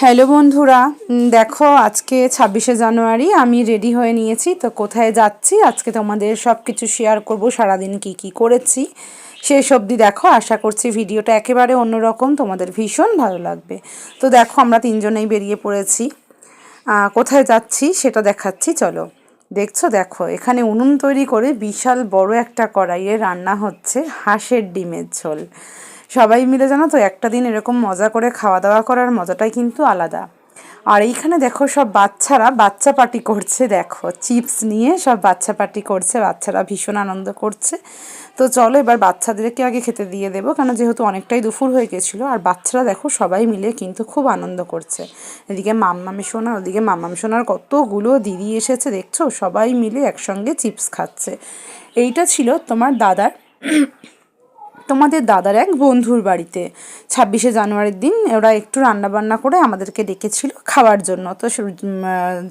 Hello বন্ধুরা, দেখো আজকে 26শে জানুয়ারি আমি রেডি হয়ে নিয়েছি। তো কোথায় যাচ্ছি আজকে তোমাদের সব কিছু শেয়ার করব, সারাদিন কি করেছি শেষ অবধি দেখো। আশা করছি ভিডিওটা একেবারে অন্যরকম, তোমাদের ভীষণ ভালো লাগবে। তো দেখো আমরা তিনজনেই বেরিয়ে পড়েছি। কোথায় যাচ্ছি সেটা দেখাচ্ছি, চলো। দেখো এখানে উনুন তৈরি করে বিশাল বড় একটা কড়াইয়ে রান্না হচ্ছে হাঁসের ডিমের ঝোল। সবাই মিলে জানো তো একটা দিন এরকম মজা করে খাওয়া দাওয়া করার মজাটাই কিন্তু আলাদা। আর এইখানে দেখো সব বাচ্চারা বাচ্চা পার্টি করছে, দেখো চিপস নিয়ে সব বাচ্চা পার্টি করছে, বাচ্চারা ভীষণ আনন্দ করছে। তো চলো এবার বাচ্চাদেরকে আগে খেতে দিয়ে দেবো, কেন যেহেতু অনেকটাই দুপুর হয়ে গেছিলো। আর বাচ্চারা দেখো সবাই মিলে কিন্তু খুব আনন্দ করছে। এদিকে মাম্মামি সোনা, ওদিকে মাম্মামি সোনার কতগুলো দিদি এসেছে দেখছো, সবাই মিলে একসঙ্গে চিপস খাচ্ছে। এইটা ছিল তোমাদের দাদার এক বন্ধুর বাড়িতে 26শে জানুয়ারির দিন ওরা একটু রান্নাবান্না করে আমাদেরকে ডেকেছিল খাওয়ার জন্য। তো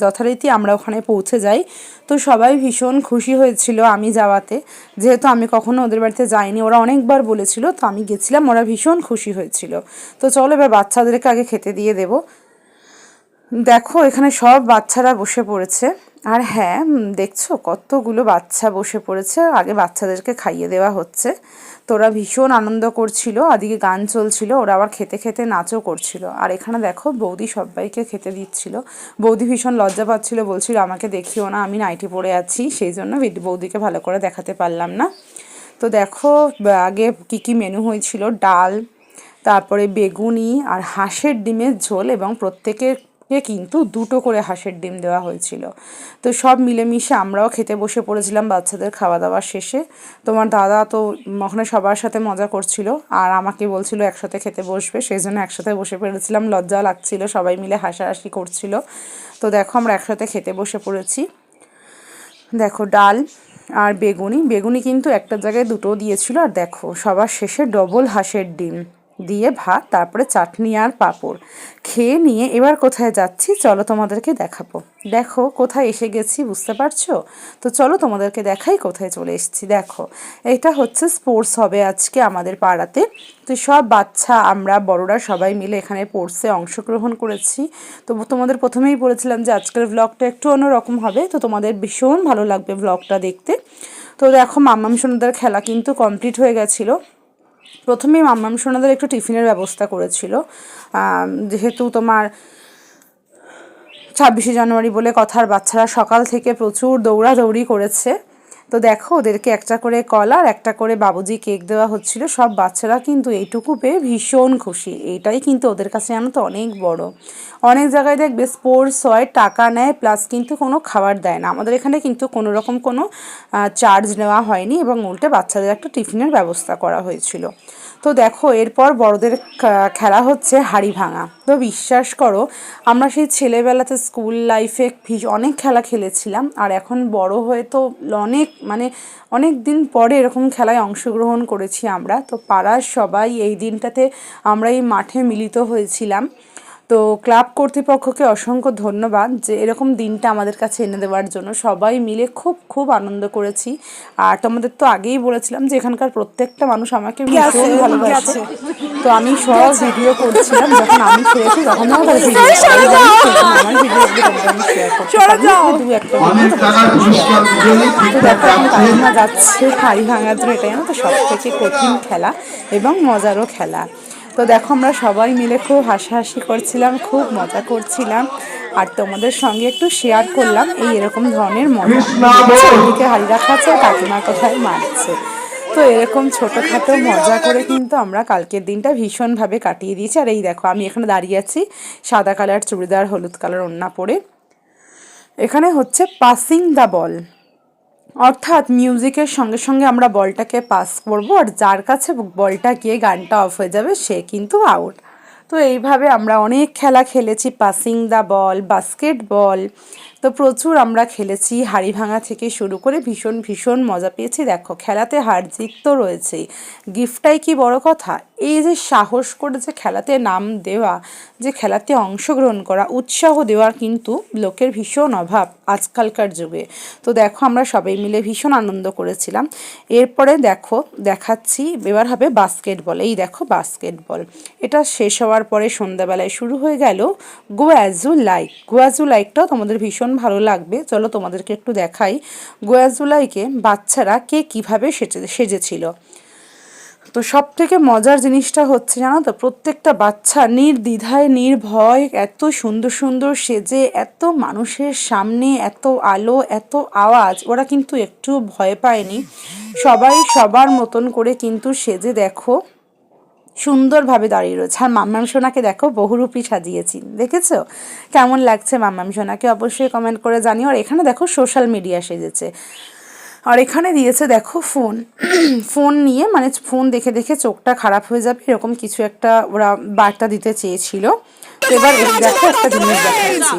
যথারীতি আমরা ওখানে পৌঁছে যাই। তো সবাই ভীষণ খুশি হয়েছিল আমি যাওয়াতে, যেহেতু আমি কখনো ওদের বাড়িতে যাইনি, ওরা অনেকবার বলেছিল, তো আমি গেছিলাম, ওরা ভীষণ খুশি হয়েছিল। তো চলো এবার বাচ্চাদেরকে আগে খেতে দিয়ে দেবো। দেখো এখানে সব বাচ্চারা বসে পড়েছে। আর হ্যাঁ, দেখছো কতগুলো বাচ্চা বসে পড়েছে, আগে বাচ্চাদেরকে খাইয়ে দেওয়া হচ্ছে। তো ওরা ভীষণ আনন্দ করছিল, ওদিকে গান চলছিল, ওরা আবার খেতে খেতে নাচও করছিল। আর এখানে দেখো বৌদি সবাইকে খেতে দিচ্ছিল। বৌদি ভীষণ লজ্জা পাচ্ছিল, বলছিল আমাকে দেখিও না, আমি নাইটি পরে আছি, সেই জন্য বৌদিকে ভালো করে দেখাতে পারলাম না। তো দেখো আগে কি মেনু হয়েছিল, ডাল, তারপরে বেগুনি আর হাঁসের ডিমের ঝোল, এবং প্রত্যেকের কিন্তু দুটো করে হাঁসের ডিম দেওয়া হয়েছিল। তো সব মিলেমিশে আমরাও খেতে বসে পড়েছিলাম বাচ্চাদের খাওয়া দাওয়া শেষে। তোমার দাদা তো ওখানে সবার সাথে মজা করছিল, আর আমাকে বলছিল একসাথে খেতে বসবে, সেই জন্য একসাথে বসে পড়েছিলাম। লজ্জা লাগছিল, সবাই মিলে হাসাহাসি করছিল। তো দেখো আমরা একসাথে খেতে বসে পড়েছি। দেখো ডাল আর বেগুনি কিন্তু একটা জায়গায় দুটো দিয়েছিল। আর দেখো সবার শেষে ডবল হাঁসের ডিম দিয়ে ভাত, তারপরে চাটনি আর পাঁপড় খেয়ে নিয়ে এবার কোথায় যাচ্ছি চলো তোমাদেরকে দেখাবো। দেখো কোথায় এসে গেছি বুঝতে পারছো? তো চলো তোমাদেরকে দেখাই কোথায় চলে এসেছি। দেখো এটা হচ্ছে স্পোর্টস হবে আজকে আমাদের পাড়াতে। তো সব বাচ্চা আমরা বড়রা সবাই মিলে এখানে স্পোর্টসে অংশগ্রহণ করেছি। তো তোমাদের প্রথমেই বলেছিলাম যে আজকের ব্লগটা একটু অন্যরকম হবে, তো তোমাদের ভীষণ ভালো লাগবে ব্লগটা দেখতে। তো দেখো মাম্মাম সোনাদের খেলা কিন্তু কমপ্লিট হয়ে গেছিলো। প্রথমেই মাম্মাম সোনাদের একটু টিফিনের ব্যবস্থা করেছিল, যেহেতু তোমার 26শে জানুয়ারি বলে কথার, বাচ্চারা সকাল থেকে প্রচুর দৌড়াদৌড়ি করেছে। তো দেখো ওদেরকে একটা করে কলা আর একটা করে বাবুজি কেক দেওয়া হচ্ছিল। সব বাচ্চারা কিন্তু এইটুকু পেয়ে ভীষণ খুশি, এইটাই কিন্তু ওদের কাছে জানো তো অনেক বড়। অনেক জায়গায় দেখবে স্পোর্টস হয়, টাকা নেয়, প্লাস কিন্তু কোনো খাবার দেয় না। আমাদের এখানে কিন্তু কোনো রকম কোনো চার্জ নেওয়া হয়নি, এবং উল্টে বাচ্চাদের একটা টিফিনের ব্যবস্থা করা হয়েছিল। তো দেখো এরপর বড়দের খেলা হচ্ছে হাড়ি ভাঙা। তো বিশ্বাস করো আমরা সেই ছেলেবেলাতে স্কুল লাইফে অনেক খেলা খেলেছিলাম, আর এখন বড় হয়ে তো অনেক দিন পরে এরকম খেলায় অংশগ্রহণ করেছি আমরা। তো পাড়ার সবাই এই দিনটাতে আমরা এই মাঠে মিলিত হয়েছিলাম। তো ক্লাব কর্তৃপক্ষকে অসংখ্য ধন্যবাদ যে এরকম দিনটা আমাদের কাছে এনে দেওয়ার জন্য। সবাই মিলে খুব খুব আনন্দ করেছি। আর তোমাদের তো আগেই বলেছিলাম যে এখানকার প্রত্যেকটা মানুষ আমাকে ভীষণ ভালোবাসে। তো আমি সব ভিডিও করছিলাম, যখন আমি খেয়েছি তখন আমার ভিডিও আমার ভিডিওগুলো তোমাদের আমি শেয়ার করতে পারি, দু একটা তো দেখো এখন কাকিমা যাচ্ছে হাড়ি ভাঙার জন্য। এটাই না তো সব থেকে কঠিন খেলা এবং মজারও খেলা। তো দেখো আমরা সবাই মিলে খুব হাসাহাসি করছিলাম, খুব মজা করছিলাম, আর তোমাদের সঙ্গে একটু শেয়ার করলাম এই এরকম ধরনের মজা। এদিকে হাড়ি রাখা আছে, কাকিমা কোথায় মারছে। তো এরকম ছোটোখাটো মজা করে কিন্তু আমরা কালকের দিনটা ভীষণভাবে কাটিয়ে দিয়েছি। আর এই দেখো আমি এখানে দাঁড়িয়ে আছি সাদা কালার চুড়িদার, হলুদ কালার ওড়না পরে। এখানে হচ্ছে পাসিং দ্য বল, অর্থাৎ মিউজিকের সঙ্গে সঙ্গে আমরা বলটাকে পাস করব, আর যার কাছে বলটা গিয়ে গানটা অফ হয়ে যাবে সে কিন্তু আউট। তো এইভাবে আমরা অনেক খেলা খেলেছি, পাসিং দ্য বল, বাস্কেটবল, তো প্রচুর আমরা খেলেছি। হাড়ি ভাঙা থেকে শুরু করে ভীষণ ভীষণ মজা পেয়েছি। দেখো খেলাতে হার জিত তো রয়েছেই, গিফটটাই কি বড় কথা, এই যে সাহস করে যে খেলাতে নাম দেওয়া, যে খেলাতে অংশগ্রহণ করা, উৎসাহ দেওয়ার কিন্তু লোকের ভীষণ অভাব আজকালকার যুগে। তো দেখো আমরা সবাই মিলে ভীষণ আনন্দ করেছিলাম। এরপরে দেখো দেখাচ্ছি এবার হবে বাস্কেটবল। এই দেখো বাস্কেটবল, এটা শেষ হওয়ার পরে সন্ধ্যাবেলায় শুরু হয়ে গেল go as you like. Go as you লাইকটাও তোমাদের ভীষণ ভালো লাগবে, চলো তোমাদেরকে একটু দেখাই গো অ্যাজ ইউ লাইকে বাচ্চারা কে কীভাবে সেজেছিল। তো সব থেকে মজার জিনিসটা হচ্ছে জানো তো, প্রত্যেকটা বাচ্চা নির্দ্বিধায় নির্ভয় এত সুন্দর সুন্দর সেজে, এত মানুষের সামনে এত আলো এত আওয়াজ, ওরা কিন্তু একটু ভয় পায়নি। সবাই সবার মতন করে কিন্তু সেজে দেখো সুন্দরভাবে দাঁড়িয়ে রয়েছে। আর মাম্মাম সোনাকে দেখো বহুরূপী সাজিয়েছি, দেখেছো কেমন লাগছে মাম্মাম সোনাকে? অবশ্যই কমেন্ট করে জানিও। আর এখানে দেখো সোশ্যাল মিডিয়া সেজেছে, আর এখানে দিয়েছে দেখো ফোন। ফোন নিয়ে মানে ফোন দেখে দেখে চোখটা খারাপ হয়ে যাবে এরকম কিছু একটা ওরা বার্তা দিতে চেয়েছিল। তো এবার দেখো একটা জিনিস দেখাচ্ছি।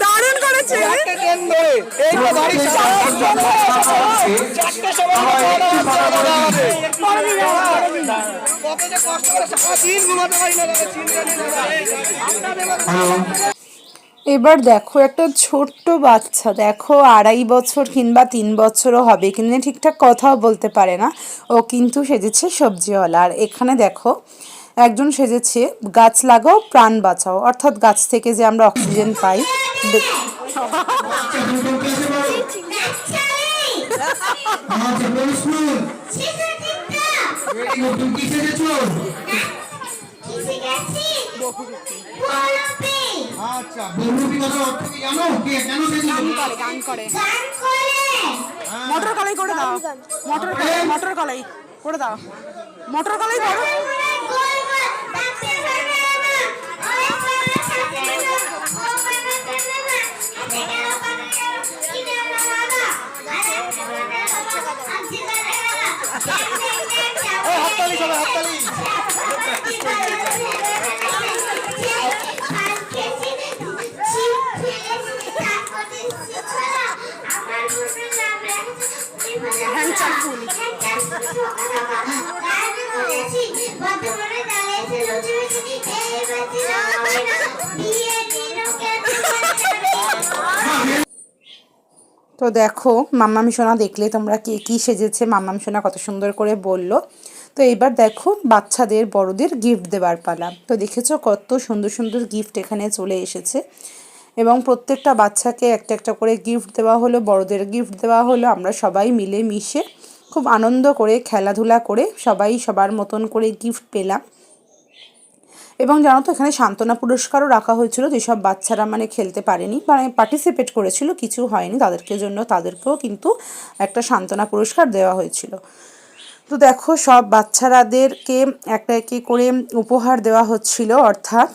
দারুণ করেছে। এবার দেখো একটা ছোট্ট বাচ্চা, দেখো 2.5 বছর কিংবা 3 বছরও হবে, কিন্তু ঠিকঠাক কথাও বলতে পারে না, ও কিন্তু সেজেছে সবজিওয়ালা। আর এখানে দেখো একজন সেজেছে গাছ লাগাও প্রাণ বাঁচাও, অর্থাৎ গাছ থেকে যে আমরা অক্সিজেন পাই। মটর কলাই করে দাও, মটর কলাই করে দাও, মটর কলাই করো। তো দেখো মাম্মাম সোনা দেখলে তোমরা কে কী সেজেছে, মাম্মাম সোনা কত সুন্দর করে বললো। তো এইবার দেখো বাচ্চাদের বড়দের গিফট দেওয়ার পালা। তো দেখেছো কত সুন্দর সুন্দর গিফট এখানে চলে এসেছে, এবং প্রত্যেকটা বাচ্চাকে একটা একটা করে গিফট দেওয়া হলো, বড়দের গিফট দেওয়া হলো। আমরা সবাই মিলে মিশে খুব আনন্দ করে খেলাধুলা করে সবাই সবার মতন করে গিফট পেলাম। এবং জানো তো এখানে সান্ত্বনা পুরস্কারও রাখা হয়েছিল, যেসব বাচ্চারা মানে খেলতে পারেনি মানে পার্টিসিপেট করেছিল কিছু হয়নি তাদেরকে জন্য, তাদেরকেও কিন্তু একটা সান্ত্বনা পুরস্কার দেওয়া হয়েছিল। তো দেখো সব বাচ্চারাদেরকে একটা একে করে উপহার দেওয়া হচ্ছিল, অর্থাৎ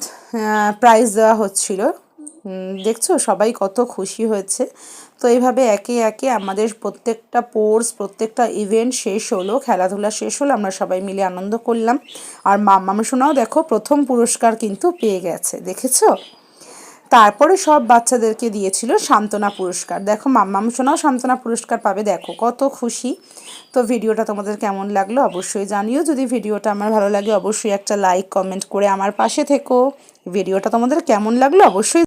প্রাইজ দেওয়া হচ্ছিল। দেখছো সবাই কত খুশি হয়েছে। তো এইভাবে একে একে আমাদের প্রত্যেকটা কোর্স প্রত্যেকটা ইভেন্ট শেষ হলো, খেলাধুলা শেষ হলো, আমরা সবাই মিলে আনন্দ করলাম। আর মাম্মাম সোনাও দেখো প্রথম পুরস্কার কিন্তু পেয়ে গেছে, দেখেছো। তারপরে সব বাচ্চাদেরকে দিয়েছিল সান্ত্বনা পুরস্কার। দেখো মাম্মাম সোনাও সান্ত্বনা পুরস্কার পাবে, দেখো কত খুশি। তো ভিডিওটা তোমাদের কেমন লাগলো অবশ্যই জানিও। যদি ভিডিওটা আমার ভালো লাগে অবশ্যই একটা লাইক কমেন্ট করে আমার পাশে থেকো। ভিডিওটা তোমাদের কেমন লাগলো অবশ্যই